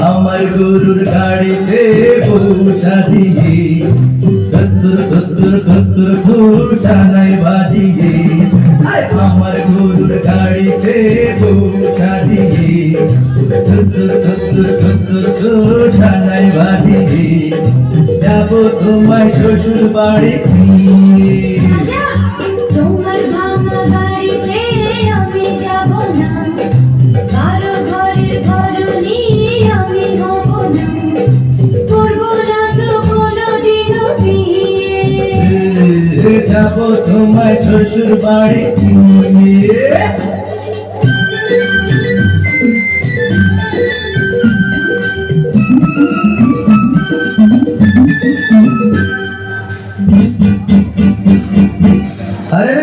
আমার গরুর গাড়িতে বসা দিয়ে ধুর ধুর ধুর ঘুটা নাই বাজিয়ে আমার গরুর গাড়িতে বসা দিয়ে ধুর ধুর ঘুটা নাই বাজিয়ে যাব তোমায় শ্বশুর বাড়ি তোমার ভাঙা গাড়িতে আমি যাব না, কারো ঘরের ঘরনি আমি হব না, করব না তো কোনোদিনও বিয়ে। যাব তোমায় শ্বশুর বাড়ি আরে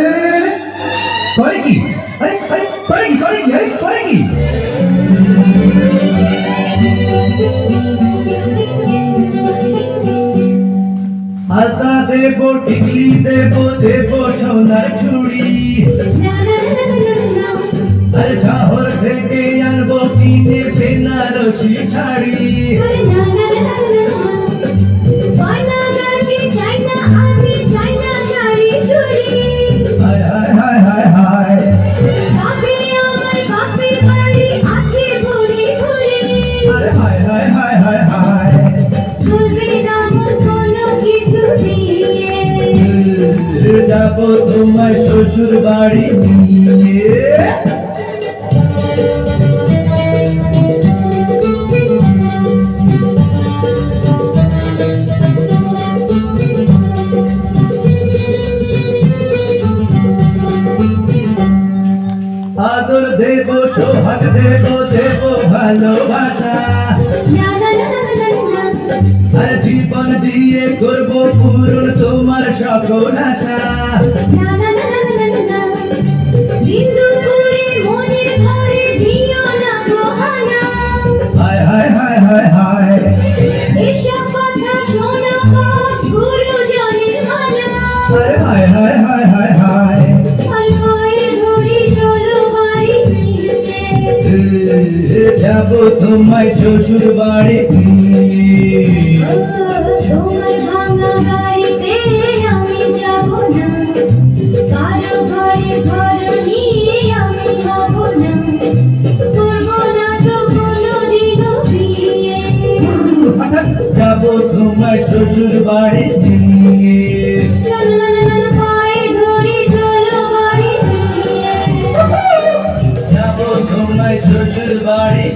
করে কি করে কি হাতা দেব টিকলি দেব সোনার চুড়ি আর শহর থেকে আনবো কিনে বেনারসি শাড়ি হায় হায় হায় হায় হায় আরে হায় হায় হায় হায় হায় যাব তোমার শ্বশুর বাড়ি নিয়ে আদর দেব সোহাগ দেব ভালোবাসা আর জীবন দিয়ে করব পূরণ তোমার সকল আশা হায় হায় হায় হায় হায় আরে হায় হায় হায় হায় হায় যাব তোমায় শ্বশুর বাড়ি তোমার ভাঙা গাড়িতে আমি যাব না, কারো ঘরে ঘরনি আমি হব না, করব না তো কোনোদিনও বিয়ে। যাব তোমায় শ্বশুর বাড়ি পায়ে ধরে চলো বাড়ি ফিরে। যাব তোমায় শ্বশুর বাড়ি